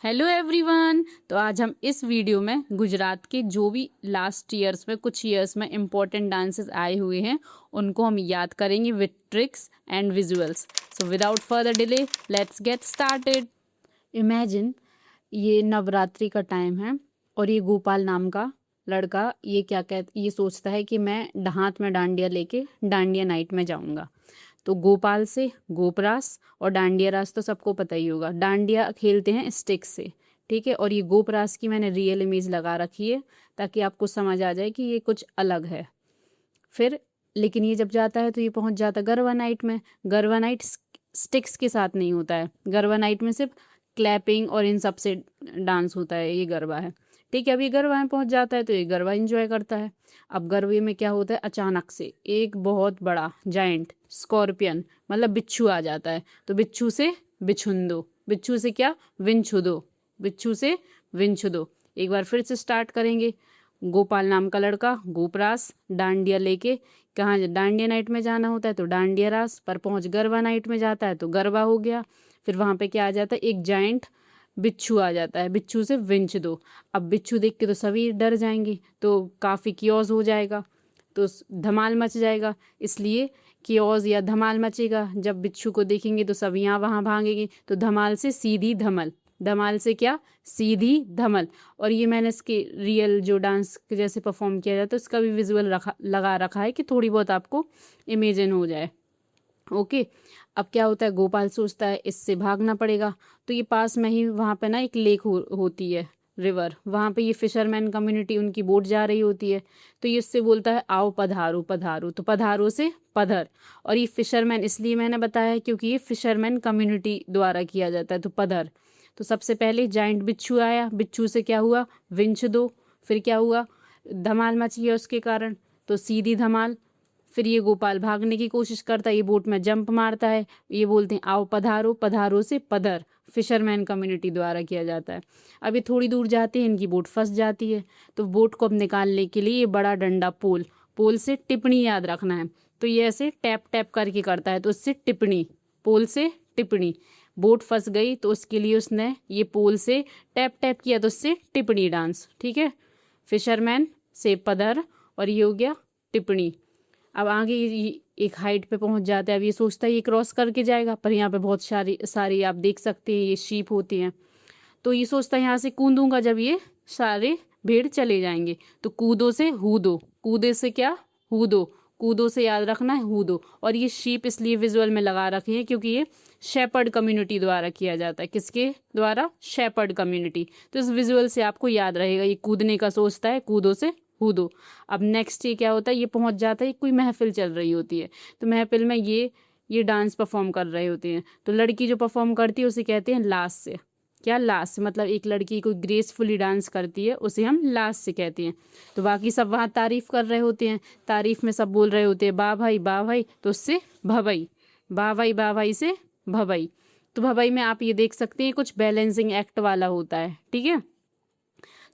Hello everyone. तो आज हम इस वीडियो में गुजरात के जो भी लास्ट ईयर्स में कुछ ईयर्स में इम्पोर्टेंट डांसेस आए हुए हैं उनको हम याद करेंगे with tricks and visuals. So without further delay let's get started. Imagine ये नवरात्रि का टाइम है और ये गोपाल नाम का लड़का ये सोचता है कि मैं हाथ में डांडिया लेके डांडिया नाइट में जाऊंगा। तो गोपाल से गोपरास और डांडिया रास तो सबको पता ही होगा। डांडिया खेलते हैं स्टिक से, ठीक है। और ये गोपरास की मैंने रियल इमेज लगा रखी है ताकि आपको समझ आ जाए कि ये कुछ अलग है। फिर लेकिन ये जब जाता है तो ये पहुंच जाता है गरबा नाइट में। गरबा नाइट स्टिक्स के साथ नहीं होता है। गरबा नाइट में सिर्फ क्लैपिंग और इन सब से डांस होता है। ये गरबा है, ठीक है। अब ये गरबा में पहुंच जाता है तो ये गरबा इंजॉय करता है। अब गरबे में क्या होता है, अचानक से एक बहुत बड़ा जाइंट स्कॉर्पियन मतलब बिच्छू आ जाता है। तो बिच्छू से बिछुंदो, बिच्छू से क्या विंछुदो, बिच्छू से विंछुदो। एक बार फिर से स्टार्ट करेंगे। गोपाल नाम का लड़का गोपरास डांडिया लेके कहाँ डांडिया नाइट में जाना होता है तो डांडिया रास पर पहुंच गरबा नाइट में जाता है तो गरबा हो गया। फिर वहां पे क्या आ जाता है, एक जाइंट बिच्छू आ जाता है, बिच्छू से विंच दो। अब बिच्छू देख के तो सभी डर जाएंगे तो काफ़ी कियोस हो जाएगा, तो धमाल मच जाएगा। इसलिए कियोस या धमाल मचेगा जब बिच्छू को देखेंगे तो सब यहाँ वहाँ भागेंगे। तो धमाल से सीधी धमल, धमाल से क्या सीधी धमल। और ये मैंने इसके रियल जो डांस के जैसे परफॉर्म किया जाता है उसका भी विजुअल लगा रखा है कि थोड़ी बहुत आपको इमेजिन हो जाए। ओके। अब क्या होता है, गोपाल सोचता है इससे भागना पड़ेगा। तो ये पास में ही वहाँ पे ना एक लेक होती है, रिवर। वहाँ पे ये फिशरमैन कम्युनिटी उनकी बोट जा रही होती है। तो ये इससे बोलता है आओ पधारो पधारो, तो पधारो से पधर। और ये फिशरमैन इसलिए मैंने बताया है क्योंकि ये फिशरमैन कम्युनिटी द्वारा किया जाता है, तो पधर। तो सबसे पहले जाइंट बिच्छू आया, बिच्छू से क्या हुआ विंच दो। फिर क्या हुआ, धमाल मची है उसके कारण, तो सीधी धमाल। फिर ये गोपाल भागने की कोशिश करता है, ये बोट में जंप मारता है। ये बोलते हैं आओ पधारो, पधारो से पधर, फिशरमैन कम्युनिटी द्वारा किया जाता है। अब ये थोड़ी दूर जाते हैं, इनकी बोट फंस जाती है। तो बोट को अब निकालने के लिए ये बड़ा डंडा पोल, पोल से टिप्पणी याद रखना है। तो ये ऐसे टैप टैप करके करता है तो उससे टिप्पणी, पोल से टिप्पणी। बोट फंस गई तो उसके लिए उसने ये पोल से टैप टैप किया तो उससे टिप्पणी डांस, ठीक है। फिशरमैन से पधर और ये हो गया टिप्पणी। अब आगे एक हाइट पे पहुंच जाता है। अब ये सोचता है ये क्रॉस करके जाएगा, पर यहाँ पे बहुत सारी सारी आप देख सकते हैं ये शीप होती हैं। तो ये सोचता है यहाँ से कूदूंगा जब ये सारे भेड़ चले जाएंगे। तो कूदो से हूदो, कूदे से क्या हूदो, कूदो से याद रखना है हूदो। और ये शीप इसलिए विजुअल में लगा रखी है क्योंकि ये शेपर्ड कम्युनिटी द्वारा किया जाता है। किसके द्वारा, शेपर्ड कम्युनिटी। तो इस विजुअल से आपको याद रहेगा ये कूदने का सोचता है, कूदो से कूदो। अब नेक्स्ट ये क्या होता है, ये पहुंच जाता है, कोई महफिल चल रही होती है। तो महफिल में ये डांस परफॉर्म कर रहे होते हैं। तो लड़की जो परफॉर्म करती है उसे कहते हैं लास से। क्या लास से मतलब एक लड़की कोई ग्रेसफुली डांस करती है उसे हम लास से कहते हैं। तो बाकी सब वहाँ तारीफ कर रहे होते हैं, तारीफ में सब बोल रहे होते हैं वाह भाई, तो उससे भवई, वाह भाई से भवई। तो भवई में आप ये देख सकते हैं कुछ बैलेंसिंग एक्ट वाला होता है, ठीक है।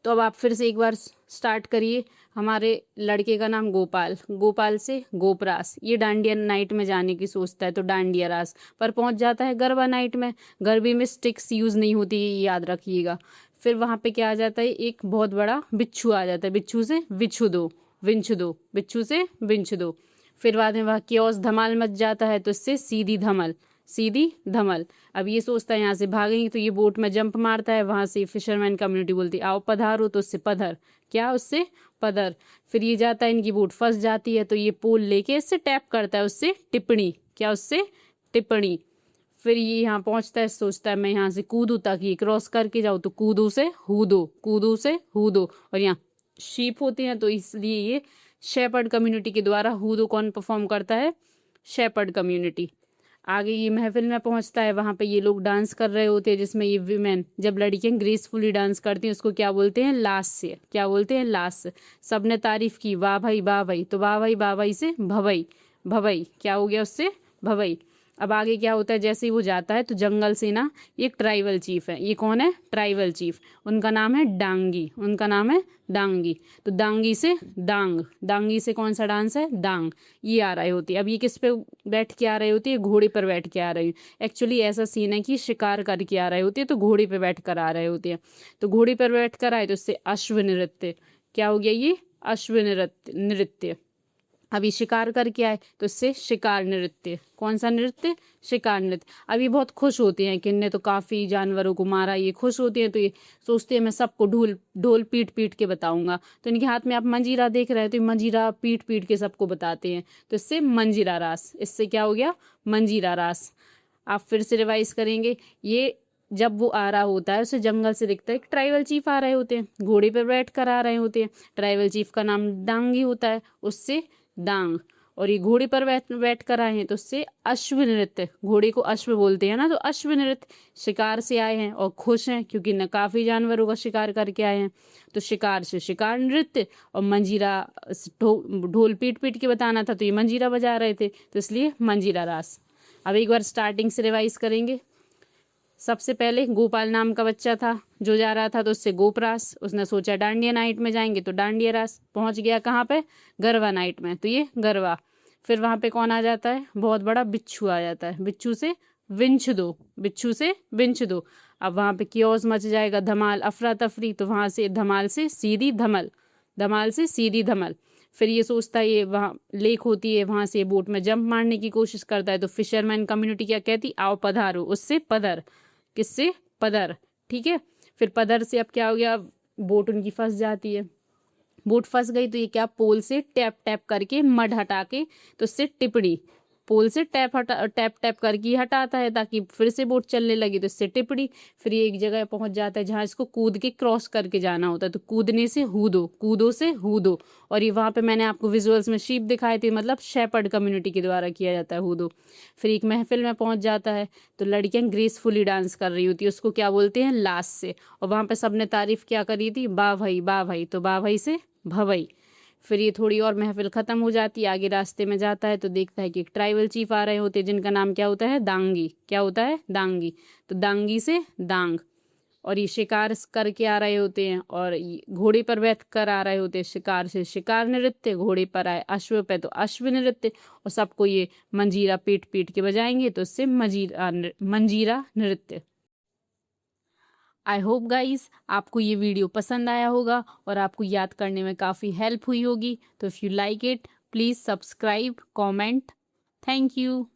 तो अब आप फिर से एक बार स्टार्ट करिए। हमारे लड़के का नाम गोपाल, गोपाल से गोपरास। ये डांडिया नाइट में जाने की सोचता है तो डांडिया रास पर पहुंच जाता है गरबा नाइट में। गरबे में स्टिक्स यूज़ नहीं होती, ये याद रखिएगा। फिर वहाँ पे क्या आ जाता है, एक बहुत बड़ा बिच्छू आ जाता है, बिच्छू से बिच्छू दो, विंछ दो, बिच्छू से विंछ दो। फिर बाद में वहाँ कियोस धमाल मच जाता है तो इससे सीधी धमल, सीधी धमल। अब ये सोचता है यहाँ से भागेंगे तो ये बोट में जंप मारता है। वहाँ से फिशरमैन कम्युनिटी बोलती है आओ पधारो, तो उससे पधर, क्या उससे पधर। फिर ये जाता है, इनकी बोट फंस जाती है तो ये पोल लेके इससे टैप करता है, उससे टिप्पणी, क्या उससे टिप्पणी। फिर ये यहाँ पहुँचता है, सोचता है मैं यहाँ से कूदूँ ताकि ये क्रॉस करके जाऊँ, तो कूदू से हूदो, कूदू से हूदो। और यहाँ शीप होती हैं तो इसलिए ये शेपर्ड कम्युनिटी के द्वारा हूदो कौन परफॉर्म करता है, शेपर्ड कम्युनिटी। आगे ये महफिल में पहुंचता है, वहाँ पे ये लोग डांस कर रहे होते हैं जिसमें ये वीमेन, जब लड़कियां ग्रेसफुली डांस करती हैं उसको क्या बोलते हैं, लास से। क्या बोलते हैं, लास। सबने तारीफ की वाह भाई, तो वाह भाई से भवई, भवई क्या हो गया उससे भवई। अब आगे क्या होता है, जैसे ही वो जाता है तो जंगल से ना एक ट्राइबल चीफ है, ये कौन है, ट्राइबल चीफ, उनका नाम है डांगी, उनका नाम है डांगी। तो डांगी से डांग, डांगी से कौन सा डांस है, डांग, ये आ रही होती है। अब ये किस पे बैठ के आ रही होती है, घोड़े पर बैठ के आ रही है। एक्चुअली ऐसा सीन है कि शिकार करके आ रही होती है तो घोड़े पे बैठ कर आ रहे होते हैं। तो घोड़े पर बैठ कर आए तो इससे अश्व नृत्य, क्या हो गया ये, अश्व नृत्य, नृत्य। अभी शिकार करके आए तो इससे शिकार नृत्य, कौन सा नृत्य, शिकार नृत्य। अभी बहुत खुश होते हैं कि इनने तो काफ़ी जानवरों को मारा, ये खुश होते हैं तो ये सोचते हैं मैं सबको ढोल ढोल पीट पीट के बताऊंगा। तो इनके हाथ में आप मंजीरा देख रहे हैं तो ये मंजीरा पीट पीट के सबको बताते हैं, तो इससे मंजीरा रास, इससे क्या हो गया, मंजीरा रास। आप फिर से रिवाइज करेंगे। ये जब वो आ रहा होता है उसे जंगल से दिखता है एक ट्राइबल चीफ आ रहे होते हैं, घोड़े पर बैठ कर आ रहे होते हैं। ट्राइबल चीफ का नाम डांगी होता है, उससे डांग। और ये घोड़े पर बैठ कर आए हैं तो उससे अश्व नृत्य, घोड़े को अश्व बोलते हैं ना, तो अश्व नृत्य। शिकार से आए हैं और खुश हैं क्योंकि न काफ़ी जानवरों का शिकार करके आए हैं, तो शिकार से शिकार नृत्य। और मंजीरा ढोल पीट पीट के बताना था तो ये मंजीरा बजा रहे थे, तो इसलिए मंजीरा रास। अब एक बार स्टार्टिंग से रिवाइज करेंगे। सबसे पहले गोपाल नाम का बच्चा था जो जा रहा था तो उससे गोपरास, उसने सोचा डांडिया नाइट में जाएंगे तो डांडिया रास, पहुंच गया कहाँ पे, गरबा नाइट में, तो ये गरबा। फिर वहाँ पे कौन आ जाता है, बहुत बड़ा बिच्छू आ जाता है, बिच्छू से विंछ दो, बिच्छू से विंछ दो। अब वहाँ पे कियोस मच जाएगा, धमाल अफरा तफरी, तो वहाँ से धमाल से सीधी धमल, धमाल से सीधी धमल। फिर ये सोचता है, ये वहाँ लेक होती है, वहाँ से बोट में जंप मारने की कोशिश करता है, तो फिशरमैन कम्युनिटी क्या कहती, आओ पधारो, उससे पधर, किससे, पदर, ठीक है। फिर पदर से अब क्या हो गया, बोट उनकी फंस जाती है, बोट फंस गई तो ये क्या, पोल से टैप टैप करके मड हटा के, तो उससे टिपड़ी, पोल से टैप टैप करके हटाता है ताकि फिर से बोट चलने लगी, तो इससे टिपड़ी। फिर ये एक जगह पहुंच जाता है जहाँ इसको कूद के क्रॉस करके जाना होता है, तो कूदने से हूदो, कूदो से हूदो। और ये वहाँ पे मैंने आपको विजुअल्स में शीप दिखाए थे, मतलब शेपर्ड कम्युनिटी के द्वारा किया जाता है हूदो। फिर एक महफिल में पहुंच जाता है तो लड़कियां ग्रेसफुली डांस कर रही होती है, उसको क्या बोलते हैं, लास से। और वहाँ पे सबने तारीफ क्या करी थी, बा भाई, तो बा भाई से भवई। फिर ये थोड़ी और महफिल ख़त्म हो जाती है, आगे रास्ते में जाता है तो देखता है कि एक ट्राइबल चीफ आ रहे होते हैं जिनका नाम क्या होता है, दांगी, क्या होता है, दांगी, तो दांगी से दांग। और ये शिकार करके आ रहे होते हैं और घोड़े पर बैठ कर आ रहे होते हैं, शिकार से शिकार नृत्य, घोड़े पर आए अश्व पे तो अश्व नृत्य। और सबको ये मंजीरा पीट पीट के बजाएंगे तो इससे मंजीरा नृत्य। आई होप गाइस आपको ये वीडियो पसंद आया होगा और आपको याद करने में काफ़ी हेल्प हुई होगी। तो if you like it please subscribe, comment. Thank you.